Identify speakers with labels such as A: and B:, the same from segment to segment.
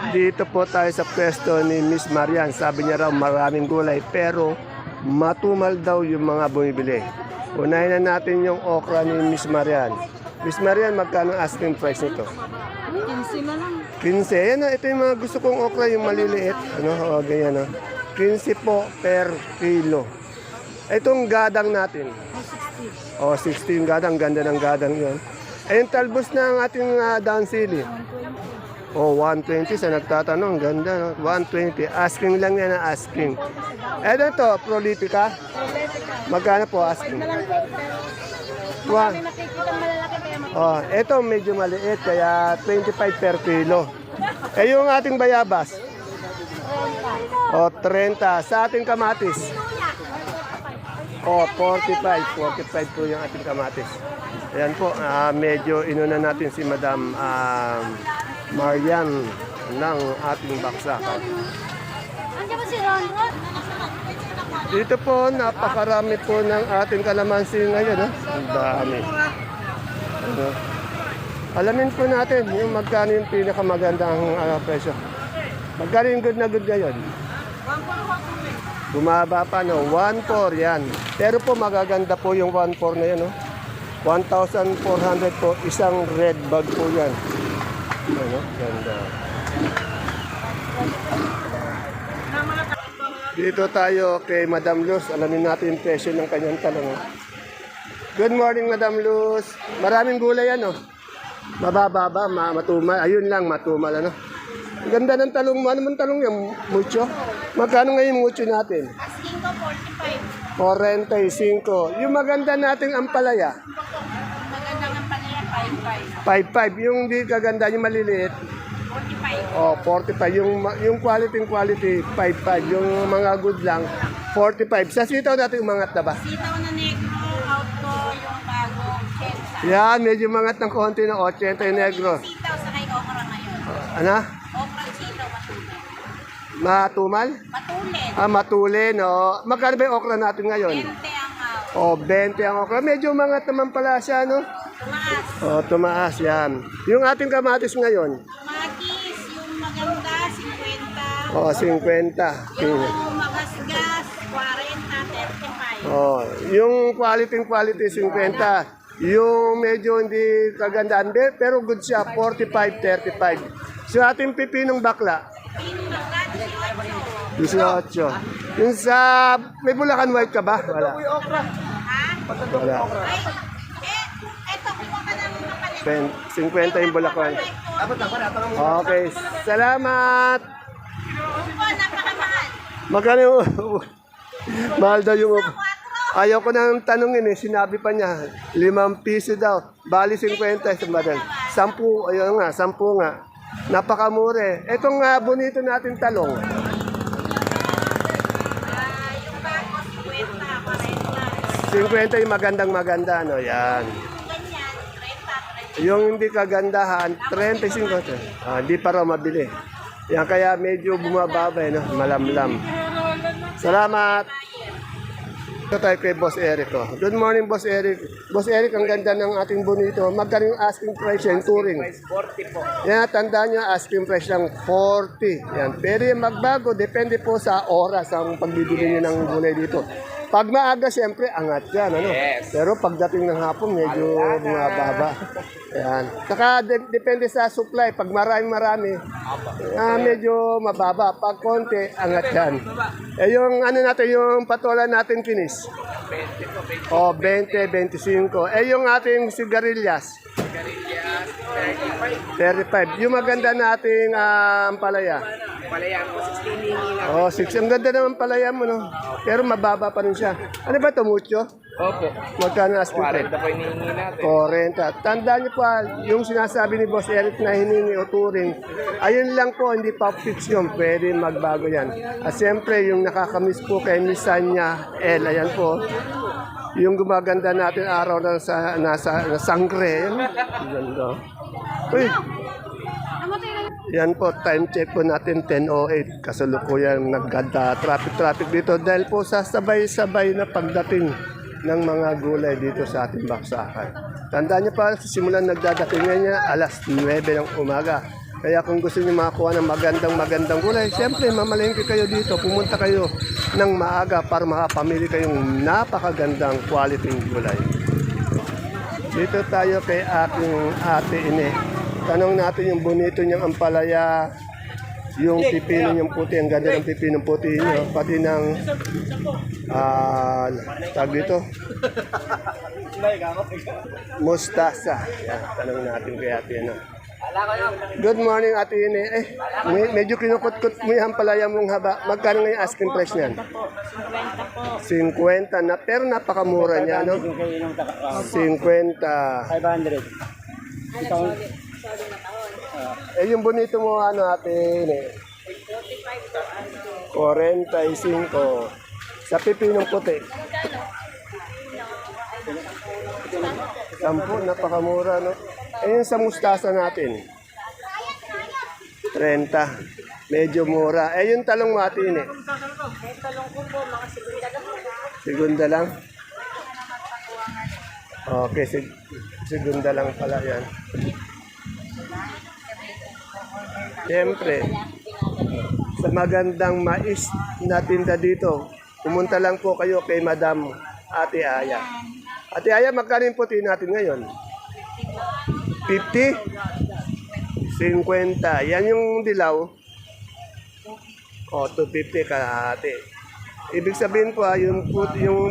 A: Dito po tayo sa pwesto ni Miss Marian. Sabi niya raw maraming gulay pero matumal daw yung mga bumibili. Unahin na natin yung okra ni Miss Marian. Miss Marian, magkano ang asking price nito?
B: 15 na lang.
A: 15. Yan na, ito yung mga gusto kong okra, yung maliliit. Ano, o, ganyan, no? 15 po per kilo. Itong gadang natin. O, 16 gadang. Ganda ng gadang yon. Ayun, talbos na ang ating down sili. O, 120 sa nagtatanong. Ganda, no? 120. Asking lang yan na asking. Eto to, prolifica. Magkano po asking? Wow.
B: Nakikita malalaki kaya
A: Oh, ito medyo maliit kaya 25 per kilo. Eh yung ating bayabas? Oh, 30. Sa ating kamatis? Oh, 45. 45 po yung ating kamatis. Ayan po, medyo inuna natin si Madam Marian ng ating baksakan.
B: Andiyan ba si Ron?
A: Dito po, napakarami po ng ating kalamansi ngayon. Ang dami. Ano? Alamin po natin yung magkano yung pinakamagandang presyo. Magkano yung good na good ngayon? Bumaba pa, no? 1.4 yan. Pero po magaganda po yung 1.4 na yan, no? 1,400 po. Isang red bag po yan. Ano? Ganda. Dito tayo kay Madam Luz. Alamin natin yung presyo ng kanyang talong. Good morning, Madam Luz. Maraming gulay yan, oh. Mababa ba? Matumal. Ayun lang, matumal, ano. Ang ganda ng talong mo. Ano man talong yung mucho? Magkano ngayon mucho natin?
B: Asking ko 45.
A: 45. Yung maganda nating ampalaya?
B: Magandang ang panaya
A: 55. Yung di kaganda, yung maliliit?
B: 45.
A: Oh, 45. Yung quality, 55. Yung mga good lang, 45. Sa sitaw natin umangat na ba?
B: Sitaw na negro, out ko yung bago, Chensa.
A: Yan, medyo umangat ng konti ng 80 yung negro.
B: Sitaw sa kay okra ngayon.
A: Ano?
B: Okra sitaw matulin.
A: Matumal?
B: Matulin.
A: Matulin, oh. Magkano ba yung okra natin ngayon?
B: 20 ang
A: Oh, 20 ang okra. Medyo umangat naman pala siya, no?
B: tumaas.
A: Oh, tumaas yan. Yung ating kamatis ngayon?
B: Magis, yung maganda, 50.
A: Oh, 50.
B: Yung magasgas, 40, 35.
A: Oh, yung quality 50. Yung medyo hindi kagandaan, pero good siya, 45, 35. So ating pipinong bakla?
B: Yung maganda,
A: 18.
B: 18.
A: Yung sa, may Bulacan White ka ba? Wala.
B: Ha?
A: Wala.
B: Ay, eto, kuha ka ng kapalit.
A: 50 yung Bulacan. Okay, salamat.
B: Upo, napakamahal.
A: Magkano yung, mahal daw yung, ayaw ko nang tanungin eh, sinabi pa niya, 5 piso daw, bali 50 sa madal. 10, ayun nga, 10 nga. Napakamure. Itong bonito natin talong.
B: Yung bago, 50, 40.
A: 50 yung magandang-maganda, no? Yan.
B: Ganyan, 30, 30.
A: Yung hindi kagandahan, 35. Hindi pa raw mabili. Yan, kaya medyo bumababa, no? Malamlam. Salamat. Ito tayo kay Boss Eric. Oh. Good morning, Boss Eric. Boss Eric, ang ganda ng ating bonito. Magkano yung asking price yung touring?
C: 40 po.
A: Yan, tandaan nyo, asking price lang 40. Yan. Pero yung magbago, depende po sa oras ang pagbibili nyo ng gulay dito. Pag maaga, siyempre, angat yan. Ano?
C: Yes.
A: Pero pagdating ng hapon, medyo bumababa. Yan. Saka depende sa supply. Pag marami, medyo mababa. Pag konti, angat yan. Eh yung ano natin, yung patola natin kinis.
C: 20 po, 20.
A: O, 20, 25. Eh yung ating sigarilyas.
C: Garillas,
A: 35.
C: 35.
A: Yung maganda nating ampalaya.
C: Palayan po, 16 hingi lang.
A: Oh, 6. Ang ganda naman palaya mo, no? Pero mababa pa rin siya. Ano ba ito, mucho?
C: Opo.
A: Magkano asking price?
C: 40 po yung hihingi natin.
A: 40. Tandaan niyo po, yung sinasabi ni Boss Eric na hiningi o turing, ayun lang po, hindi pa fix yun. Pwede magbago yan. At siyempre, yung nakakamiss po kay Miss Sanya El, ayan po, yung gumaganda natin araw na nasa sangre. Yan. Ganda. Uy, yan po, time check po natin 10:08. Kasalukuyan nagganda traffic dito dahil po sa sabay-sabay na pagdating ng mga gulay dito sa ating baksakan. Tandaan niyo pa, simulan nagdadating ngayon niya alas 9 ng umaga. Kaya kung gusto niyo makakuha ng magandang gulay, siyempre mamalengke kayo dito. Pumunta kayo ng maaga para makapamili kayong napakagandang quality gulay. Dito tayo kay aking ate Ine. Tanong natin yung bonito niyang ampalaya, yung pipino niyang puti, ang ganda ng pipino puti niyo, pati ng tag dito, mustasa. Yan, tanong natin kay ate Ine. Good morning, Ate Ine. Medyo kinukut-kut mo yung palaya mong haba. Magkano nga yung asking price niyan? 50 po. 50 na, pero napakamura niya, no? 50.
D: 500.
A: Yung bonito mo, ano, Ate Ine? 45. Sa pipinong puti. 10, napakamura, no? Yung sa mustasa natin. 30. Medyo mura. Yung talong mo, Ate Ine?
B: Talong ko po, mga
A: Segunda lang? Okay, segunda lang pala yan. Siyempre, sa magandang mais na tinda dito, pumunta lang po kayo kay Madam Ate Aya. Ate Aya, magkano yung puti natin ngayon? 50? 50. Yan yung dilaw. O, 250 kalahati. Ibig sabihin po, yung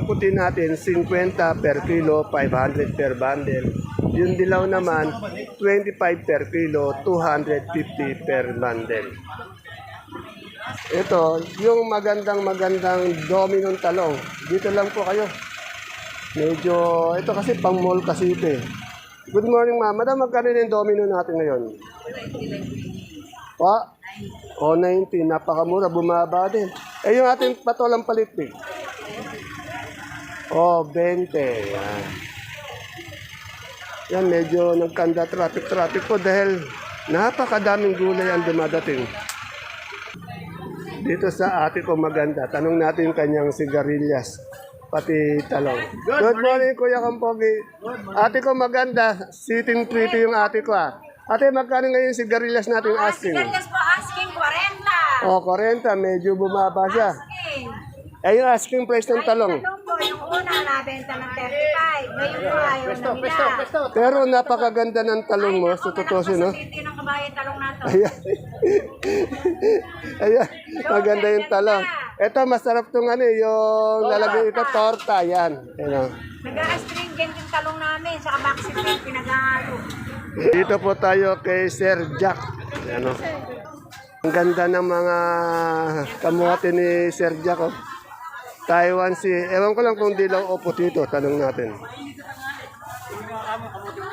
A: puti natin, 50 per kilo, 500 per bundle. Yung dilaw naman, 25 per kilo, 250 per bundle. Ito, yung magandang dominong talong. Dito lang po kayo. Medyo, ito kasi pang mall kasi ito eh. Good morning, ma'am. Madam, magkano yung domino natin ngayon? O, 90. Napakamura. Bumaba din. Yung ating patolang palitik. O, 20. Yan. Yan, medyo nagkanda traffic po dahil napakadaming gulay ang dumadating. Dito sa ate ko maganda. Tanong natin yung kanyang sigarilyas. Pati talong. Good morning, Kuya Kampogi. Ate ko maganda. Sitting pretty yung ate ko Ate, magkano ngayon sigarilyas natin asking?
B: Sigarilyas po, asking 40.
A: O, 40. Medyo bumaba siya. Yung asking price ng talong.
B: Talong po, yung una nabenta ng 35. Ngayon po ayaw na nila.
A: Pero napakaganda ng talong mo. Sa totoo no?
B: Hindi ng kabayan talong nato.
A: Ayan. Ayan. Maganda yung talong. Ito, masarap itong yung lalagay ito, torta. Yan.
B: Nag-astringent yung talong namin. Saka vaccine pinag-ahalo.
A: Dito po tayo kay Sir Jack. Ano? Ang ganda ng mga kamote ni Sir Jack. Taiwan ewan ko lang kung dilaw o putito. Tanong natin.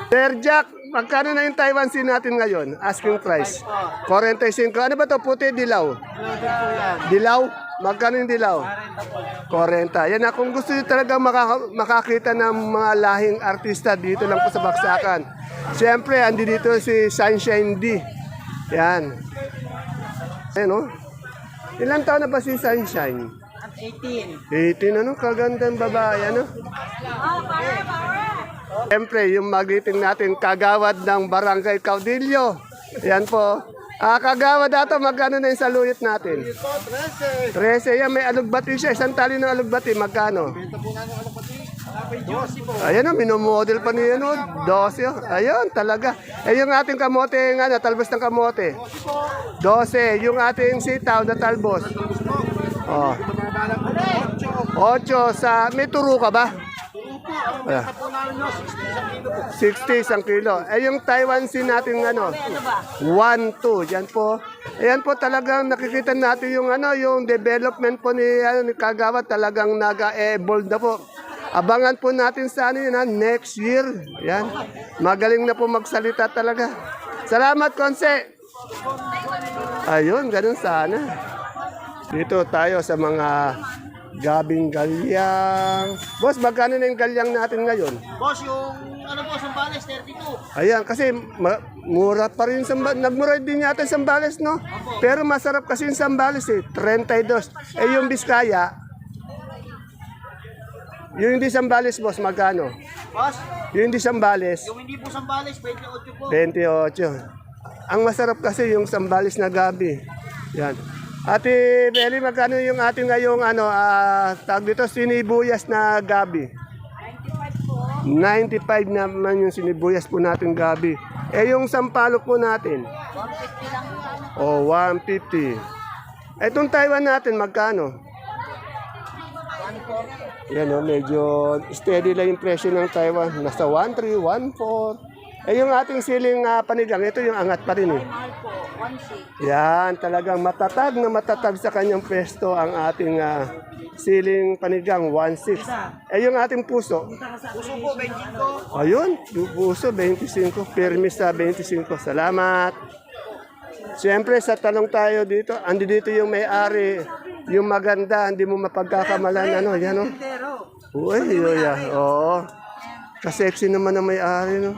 A: Sir Jack, magkano na yung Taiwan Sea natin ngayon? Asking price. 45. Ano ba to? Puti, dilaw? Dilaw? Magkano yung dilaw? 40. Yan na, kung gusto nyo talaga makakita ng mga lahing artista dito lang po sa Baksakan. Siyempre, andi dito si Sunshine D. Yan. Ayan o. Ilang taon na ba si Sunshine? 18. 18, ano? Kagandang babae, ano? Siyempre, yung magiting natin, kagawad ng Barangay Caudillo. Yan po. Kagawad dato, magkano na yung saluyot natin? 13. Yan, may alugbati siya. Isang tali ng alugbati, magkano? Ayan o, minomodel pa niya no. 12. Ayan, talaga. Yung ating kamote, talbos ng kamote. 12. Yung ating sitaw na talbos. 8 sa... May turo ka ba? 60 isang kilo. Yung Taiwan Sea natin 1, 2. Yan po. Ayan po talagang nakikita natin yung yung development po ni Kagawa talagang naga-evolve na po. Abangan po natin sa next year. Yan. Magaling na po magsalita talaga. Salamat, Konse. Ayun, ganun sana. Dito tayo sa mga gabing galyang. Boss, magkano na yung galyang natin ngayon?
D: Boss, yung Sambales, 32.
A: Ayan, kasi mura pa rin. Nagmura din yata yung Sambales, no? Pero masarap kasi yung Sambales 32. Yung Biskaya, yung hindi Sambales, boss, magkano?
D: Boss,
A: Yung hindi Sambales,
D: yung hindi po Sambales, 28 po.
A: 28. Ang masarap kasi yung sambalis na gabi. Yan. Ate Beli, magkano yung ating ngayong tag dito, sinibuyas na gabi? 95 naman yung sinibuyas po natin gabi. Eh yung sampalok po natin?
B: 150 lang.
A: O, 150. Itong Taiwan natin, magkano?
B: 140.
A: Yan o, medyo steady lang yung presyo ng Taiwan. Nasa 1.3, 1.4. Eh yung ating siling panigang, ito yung angat pa rin eh.
B: Mahal po, 160.
A: Yan, talagang matatag na matatag sa kanyang pwesto ang ating siling panigang, 1.6. Eh yung ating puso?
D: Puso po, 25.
A: Ayun, yung puso, 25. Permis sa 25. Salamat. Siyempre, sa tanong tayo dito, andi dito yung may-ari, yung maganda, hindi mo mapagkakamalan, yan o. Uy, yoya, oo. Kasexy naman ang may-ari, no?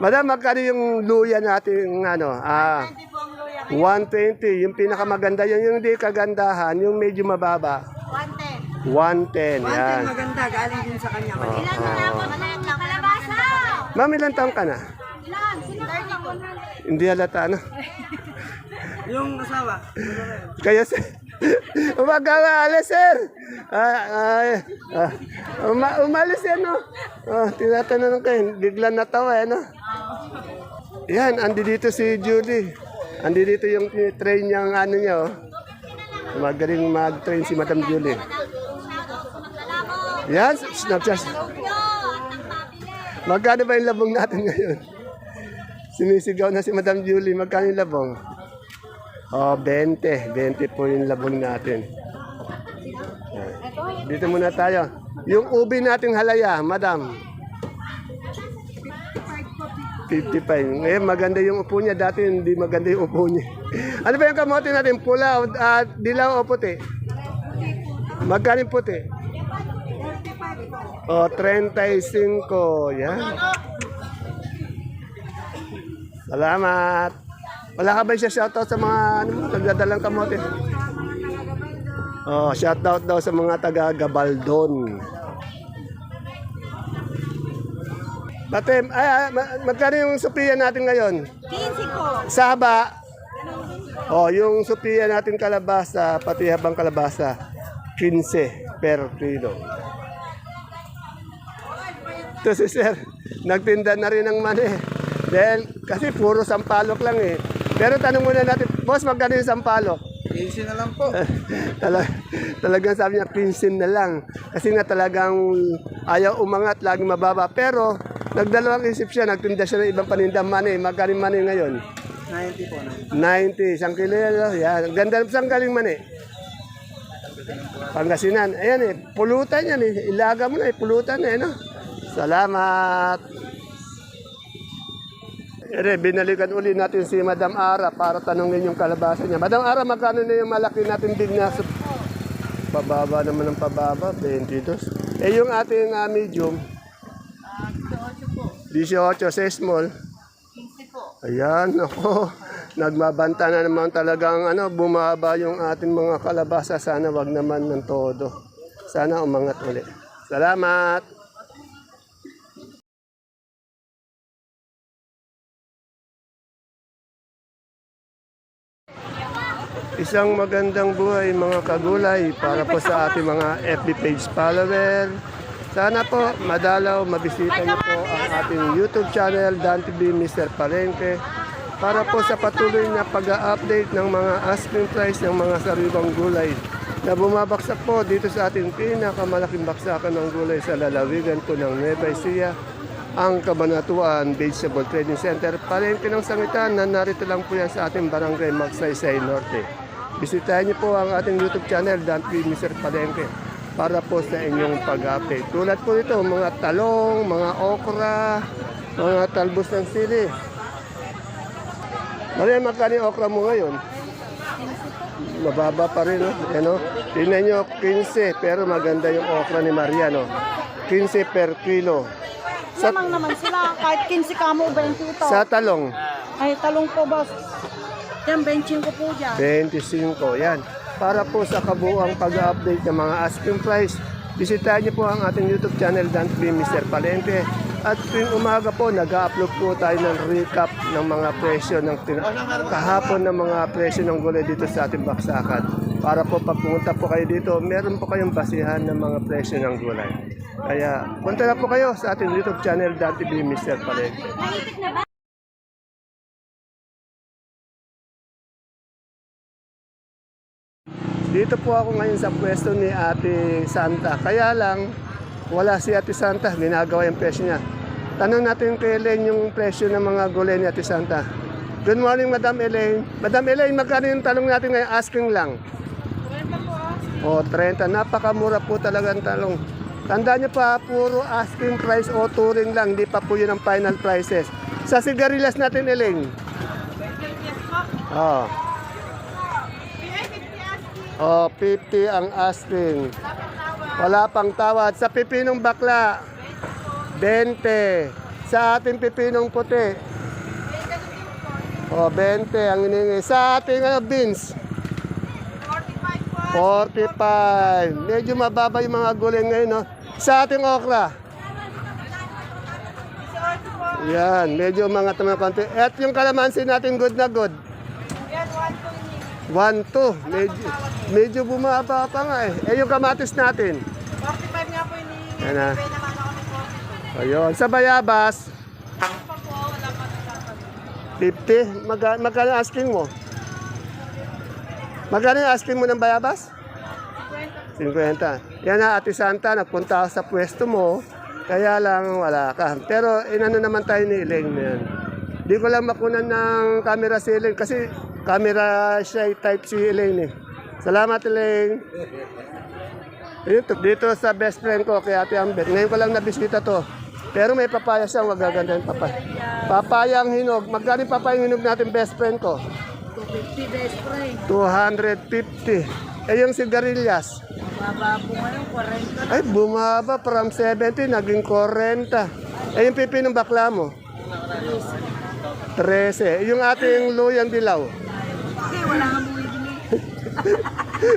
A: Madam, magkano yung luya natin, 120. Yung pinakamaganda, yung hindi kagandahan, yung medyo mababa. 110, yan.
B: Maganda, galing din sa kanya. Ilan na ako na yung kalabasa?
A: Ma'am, ilang taong ka na?
B: Ilan? 30.
A: Hindi halata, ano?
D: Yung asawa.
A: Kaya, sir. Umaga nga, alis, sir. Umalis yan, no? Tinatanong kayo, bigla natawa, no? Yan, andi dito si Julie. Andi dito yung train niyang niya, oh. Magaling mag-train si Madam Julie. Yan, Snapchat. Magkano ba yung labong natin ngayon? Sinisigaw na si Madam Julie. Magkano yung labong? Oh, 20. 20 po yung labong natin. Dito muna tayo. Yung ubi nating halaya, Madam. 55. Ngayon maganda yung upo niya. Dati hindi maganda yung upo niya. Ano ba yung kamote natin? Pula, dilaw o puti? Magkano yung puti? O, 35. Yan. Salamat. Wala ka ba siya shoutout sa mga nagdadalang kamote? Oh, shoutout daw sa mga taga Gabaldon. Batem, magkano yung Sophia natin ngayon?
B: 15 po.
A: Saba. Oh, yung Sophia natin kalabasa, pati habang kalabasa, 15 per kilo. Ito si sir, nagtinda na rin ng mani. Dahil, kasi puro sampalok lang eh. Pero tanong muna natin, boss, magkano yung sampalok?
D: 15 na lang po.
A: Talagang sabi niya, 15 na lang. Kasi nga talagang ayaw umangat, laging mababa. Pero, nagdalawang isip siya, nagtinda siya ng ibang paninda mani. Magkano yung mani ngayon?
D: 90 po.
A: 90, isang kilo yan. Yan. Ganda, saan galing mani? Pangasinan. Ayan eh, pulutan yan eh. Ilaga mo na eh, pulutan eh, no? Salamat. Ere, binalikan uli natin si Madam Ara para tanongin yung kalabasa niya. Madam Ara, magkano na yung malaki natin big na pababa naman ng pababa, 22. Eh yung ating medium, 18 sa small.
B: 15 po.
A: Ayan, ako. Nagmabanta na naman talagang bumaba yung ating mga kalabasa. Sana wag naman ng todo. Sana umangat uli. Salamat. Isang magandang buhay mga kagulay para po sa ating mga FB page follower. Sana po madalaw, mabisita niyo po ang ating YouTube channel, Dan TV Mr. Palengke, para po sa patuloy na pag-update ng mga asking price ng mga sariwang gulay na bumabaksak po dito sa ating pinakamalaking baksakan ng gulay sa lalawigan po ng Nueva Ecija, ang Cabanatuan Vegetable Trading Center, Palengke ng Sangitan, na narito lang po yan sa ating barangay Magsaysay Norte. Bisitahin niyo po ang ating YouTube channel, Dan TV Mr. Palengke, para po sa inyong pag-update. Tulad po ito, mga talong, mga okra, mga talbos ng sili. Maria, magkano yung okra mo ngayon? Mababa pa rin, no? Ano? Tingnan nyo, 15, pero maganda yung okra ni Maria, no? 15 per kilo.
B: Lamang naman sila, kahit 15 kamo, 20 ito.
A: Sa talong,
B: Ay, talong po, boss. Yan, 25 po dyan.
A: 25, yan. Para po sa kabuuang pag-update ng mga asking price, bisitahin niyo po ang ating YouTube channel, Dan TV Mr. Palengke, At tuwing umaga po, nag-upload po tayo ng recap ng mga presyo ng kahapon ng mga presyo ng gulay dito sa ating baksakan. Para po pag pumunta po kayo dito, meron po kayong basihan ng mga presyo ng gulay. Kaya punta na po kayo sa ating YouTube channel, Dan TV Mr. Palengke. Dito po ako ngayon sa pwesto ni Ate Santa. Kaya lang, wala si Ate Santa, ginagawa yung presyo niya. Tanong natin kay Elaine yung presyo ng mga gulay ni Ate Santa. Good morning, Madam Elaine. Madam Elaine, magkano yung talong natin ngayon? Asking lang. 30 po. O, 30. Napakamura po talaga ang talong. Tandaan niyo pa, puro asking price o touring lang. Hindi pa po yun ang final prices. Sa sigarilyas natin, Elaine. Oh. Oh, 50 ang asking. Wala pang tawad. Sa pipinong bakla, 20. Sa ating pipinong puti, oh, 20 ang iningi. Sa ating beans, 45. Medyo mababa yung mga gulay ngayon, no? Sa ating okra, yan, medyo mga tamang konti. At yung kalamansi natin good na good. 1-2. Medyo bumaba pa nga eh. Eh yung kamatis natin.
B: 45 nga po hinihingi.
A: Yan na.
B: Pwede naman ako ng 40.
A: Ayun. Sa bayabas,
B: Pa po, wala pa nagsasabi.
A: 50. Magkano asking mo? Magkano yung asking mo ng bayabas? 50. Yan na, Ate Santa, nagpunta ako sa pwesto mo. Kaya lang wala ka. Pero inano naman tayo ni Elaine na yan. Di ko lang makunan ng camera si Elaine kasi camera siya type si Elaine eh. Salamat Elaine. Dito sa best friend ko kay Ate Ambet. Ngayon ko lang nabisita to. Pero may papaya siya, magaganda yung papaya. Papayang hinog. Magkano yung papayang hinog natin best friend ko?
B: 250 best friend.
A: 250. Eh yung sigarilyas.
B: Baba po ngayon, 40.
A: Ay, bumaba from 70, naging 40. Eh, yung pipi ng bakla mo? 13. Yung ating luyang dilaw?
B: Kasi wala nga bumibili.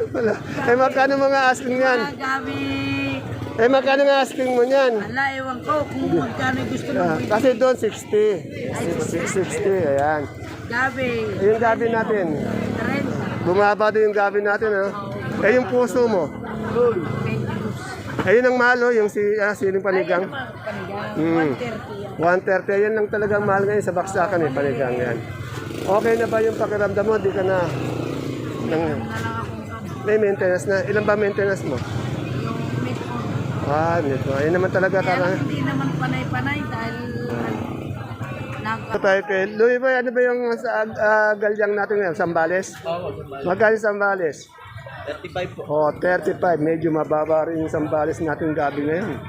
A: Wala. Eh, magkano mga asking yan?
B: Gabi.
A: Eh, magkano nga asking mo yan?
B: Wala, ewan ko kung magkano gusto mo bumibili.
A: Kasi doon, 60. 60, ayan.
B: Gabi.
A: Eh, yung gabi natin?
B: 30.
A: Bumaba din yung gabi natin, ha? Eh, yung puso mo? Ayun ang malo, yung siling panigang.
B: Panigang. 130 yan.
A: 130, yan lang talagang mahal ngayon sa baksakan eh, panigang yan. Okay na ba yung pakiramdam mo? Di ka na... May maintenance na. Ilan ba maintenance mo? Nito. Ayun naman talaga
B: Kaya
A: karang...
B: hindi naman panay-panay dahil
A: Tayo kay Louie Boy, ano ba yung galyang natin ngayon? Sambales? Magkano yung Sambales?
D: 35 po.
A: Oh, 35. Medyo mababa rin yung Sambales natin gabi ngayon.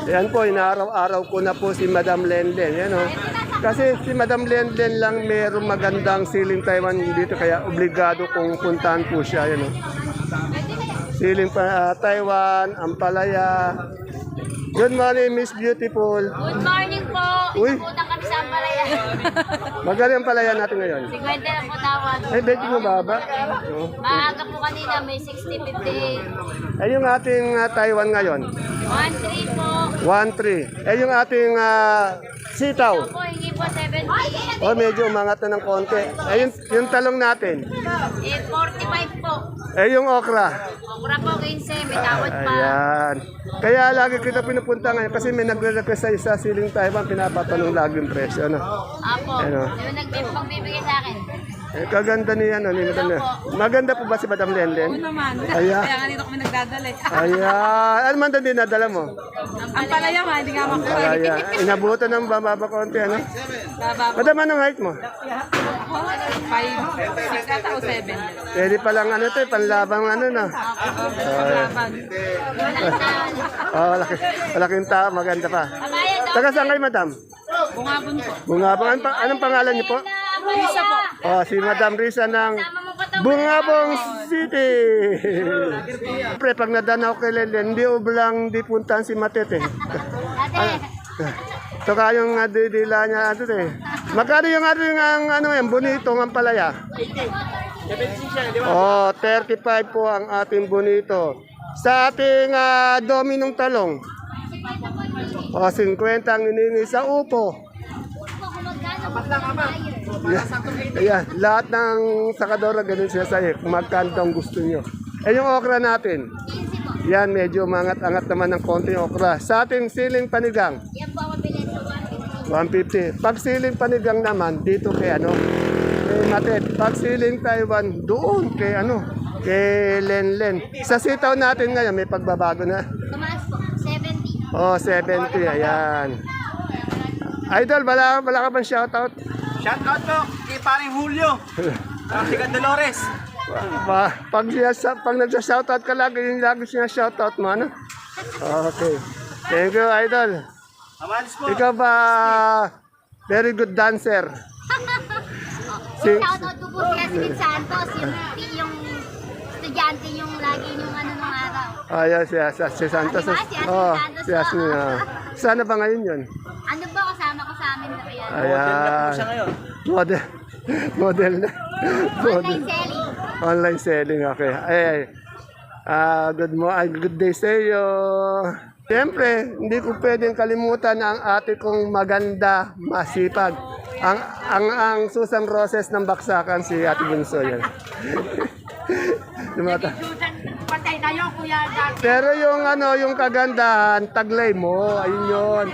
A: Yan po, inaaraw-araw ko na po si Madam Lenlen. Yan, oh. Kasi si Madam Lenlen lang merong magandang siling Taiwan dito, kaya obligado kong puntahan po siya. Yan, oh. Siling Taiwan, Ampalaya. Good morning, Miss Beautiful.
E: Good morning po.
A: Uy.
E: Punta kami sa Ampalaya.
A: Magkano yung Ampalaya natin ngayon?
E: 50 na po tawad.
A: Ay, medyo mababa. Oh.
E: Maaga po kanina may 60, 50.
A: Ay, yung ating Taiwan ngayon?
E: 1-3 po.
A: 1-3. Eh, yung ating sitaw?
E: Ito po, hingi po 70.
A: Oh, medyo umangat na ng konti. Eh, yung talong natin?
E: 45 po.
A: Eh, yung okra?
E: Okra po 15, may tawad pa.
A: Ayan. Kaya lagi kita pinupunta ngayon kasi may nagre-request sa isa siling Taiwan, pinapatanong lagi yung presyo. Ano?
E: Apo,
A: Ano?
E: yung pagbibigay sa akin.
A: Eh, kaganda niya, ano, ni Madam Lenlen. Maganda po ba si Madam Lenlen?
B: naman.
A: Ayan.
B: Kaya nga dito kami nagdadala eh.
A: Ayan. Ano man din dinadala mo?
B: Ang palaya nga, hindi nga makuha.
A: Ayan. Inabutan ng bababa konti, ano?
B: Baba po.
A: Madam, anong height mo?
B: 5, 6 ata o 7.
A: Pwede palang ano to, panlabang ano na.
B: Paglaban.
A: Oh, malaking tao, maganda pa.
E: Kabayan,
A: Taga saan kayo, Madam?
B: Bungabon po.
A: Bungabong. Anong pangalan niyo po?
B: Risa po.
A: Oh, si Madam Risa ng
E: Sama mo pa ito.
A: Bungabong City. Pre, pag nadanaw kay Lelen, hindi ublang di puntahan si Matete.
E: Ate,
A: Ito kayong didila niya ato eh. Magkano yung ating ano yan, bonito ng palaya? Oh, 35 po ang ating bonito. Sa ating dominong talong, O, 50 ang iniingi sa upo.
E: Kung magkano
A: Ayan, lahat ng sakadora ganun siya sa'yo. Kung magkano ang gusto nyo. Eh, yung okra natin.
E: 15 po.
A: Yan, medyo mangat-angat naman ng konti yung okra. Sa ating siling panigang,
E: Yan po ako bilhin sa 150.
A: 150. Pag siling panigang naman, dito kay ano, kay Matet. Pag siling Taiwan, doon kay ano, kay Lenlen. Sa sitaw natin ngayon, may pagbabago na.
E: Tumaas po. 70.
A: Oh, 70, ayan. Idol, wala ka bang shoutout?
D: Shout out po kay paring Julio. Sigat Dolores.
A: Pag nagsa-shoutout ka lagi, yung lagi siya shoutout mo, ano? Okay. Thank you, Idol.
D: Amalis po.
A: Ikaw ba very good dancer?
E: Shoutout ko po si Yasmin Santos, yung estudyante yung lagi yung ano nung araw.
A: Ayan, si Santos.
E: Diba? Si Yasmin
A: Oh,
E: Santos
A: si Yasmin.
E: po.
A: Sana ba ngayon yun?
E: Ano ba kasama ko sa amin na yan?
A: Ayan.
D: Siya ngayon.
A: Model. Model na.
E: Online selling.
A: Online selling, okay. Ay, good day sa iyo. Siyempre, hindi ko pwedeng kalimutan ang ate kong maganda, masipag. Ang Susan Roses ng Baksakan, si Ate Bunso yan. Lumata.
E: Patay tayo, kuya.
A: Pero yung kagandahan, taglay mo, ayun yun.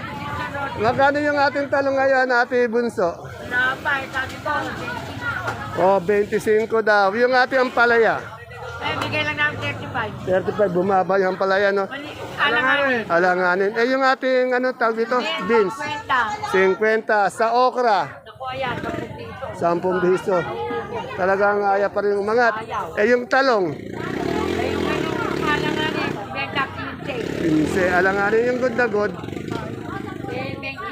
A: Magkano yung ating talong ngayon, Ate Bunso?
E: Napay, sabi ko.
A: Oh, 25 daw. Yung ating ampalaya.
E: Bigay lang namin 35.
A: 35, bumaba yung ampalaya, no?
E: Alanganin.
A: Alanganin. Eh, yung ating, tawag dito? Beans. 50. Sa okra,
E: Naku, ayan, 10 piso.
A: 10 piso. Talagang aya pa rin umangat. Eh, yung talong,
E: Alanganin, benta 15.
A: alanganin yung good na good,
E: 20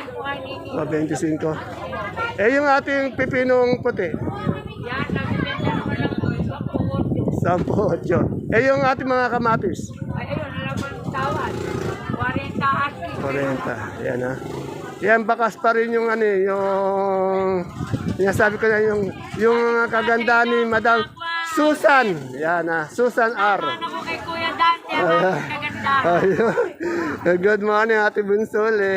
E: po ang nini.
A: 25. Eh, yung ating pipinong puti,
E: Yan, nagbibenta naman lang po.
A: 10, 8. Eh, yung ating mga kamatis,
E: Ayun, alam mo ang tawad. 40 asking.
A: 40. Yan, ha. Yan, bakas pa rin yung sinasabi ko na yung kagandahan ni Madam Susan. Yan, ha. Susan R.
E: Ano ko kay Kuya Dante, ang
A: Ayan.
E: kaganda.
A: Ayun. Good morning, Ate Bunsole.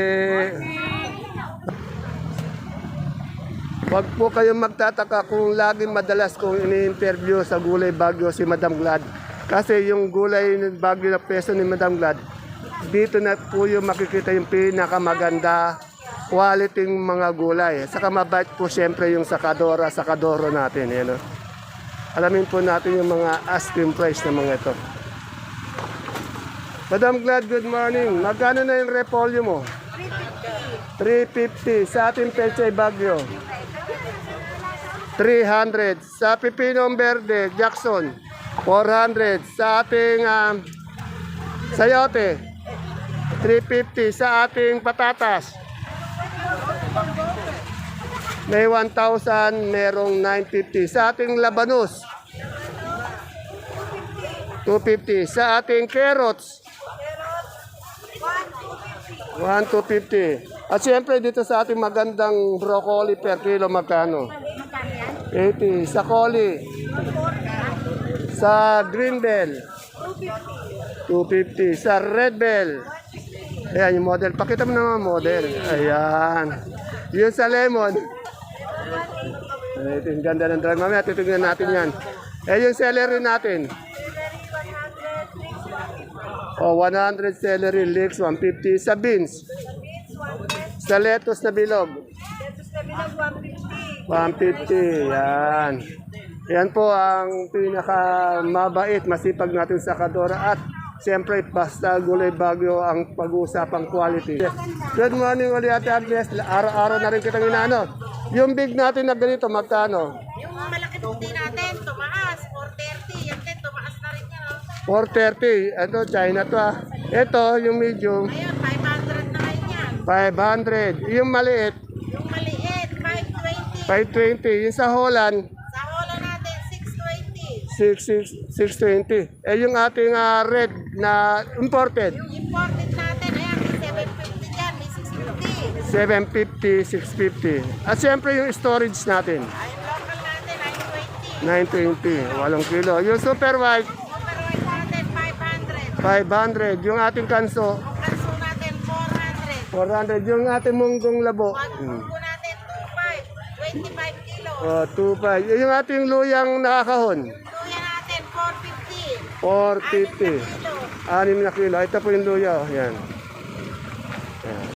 A: Huwag po kayong magtataka kung laging madalas kong ini-interview sa Gulay Bagyo si Madam Glad. Kasi yung Gulay Bagyo na peso ni Madam Glad, dito na po yung makikita yung pinakamaganda quality mga gulay. Saka mabait po siyempre yung sakadoro natin. Yan, no? Alamin po natin yung mga asking price ng mga ito. Madam Glad, good morning. Magkano na yung repolyo mo? 350. Sa ating Pechay Bagyo. 300. Sa Pipinong Verde, Jackson, 400. Sa ating sayote, 350. Sa ating patatas, may 1,000, merong 950. Sa ating labanus, 250. Sa ating carrots, 1,250. At siyempre dito sa ating magandang broccoli per kilo, magkano? 80. Sa coli, sa green bell, 250. Sa red bell, ayan yung model. Pakita mo naman model. Ayan. Yun sa lemon. Ito yung ganda ng drag. Mamaya titignan natin yan. Eh yung celery natin. O, 100 celery leeks, 150 sa beans. Sa lettuce na bilog. 150. Yan. Yan po ang pinakamabait, masipag natin sa Kadora. At siyempre, basta Gulay Bagyo ang pag-uusapang quality. Good morning ulit, Ate Agnes. Araw-araw na rin kitang inaano. Yung big natin na ganito, magkano?
B: Yung malaki puti natin, tumaas, 430. Yan din, tumaas na rin yan.
A: 430. Ito, China to ah. Ito, yung medium,
B: Ayun, 500 na rin yan.
A: 500. Yung maliit,
B: Yung maliit, 520.
A: 520. Yung sa Holland,
B: Sa hola natin, 620.
A: 620. Eh, yung ating red na imported,
B: Yung imported natin, ayan, may 750 dyan, may 650.
A: 750, 650. At siyempre yung storage natin,
B: Ay, yung local natin,
A: 920.
B: 920.
A: 8 kilo. Yung super white,
B: Super white natin, 500.
A: 500. Yung ating kanso,
B: Yung kanso natin,
A: 400. Yung ating munggong labo.
B: Kung natin 2.5, 25 kilo.
A: 2.5. Yung ating luyang nakakahon.
B: Luya natin 450.
A: 450.
B: Kilo.
A: 6 na kilo. Ito po yung luya. Oh. Yan.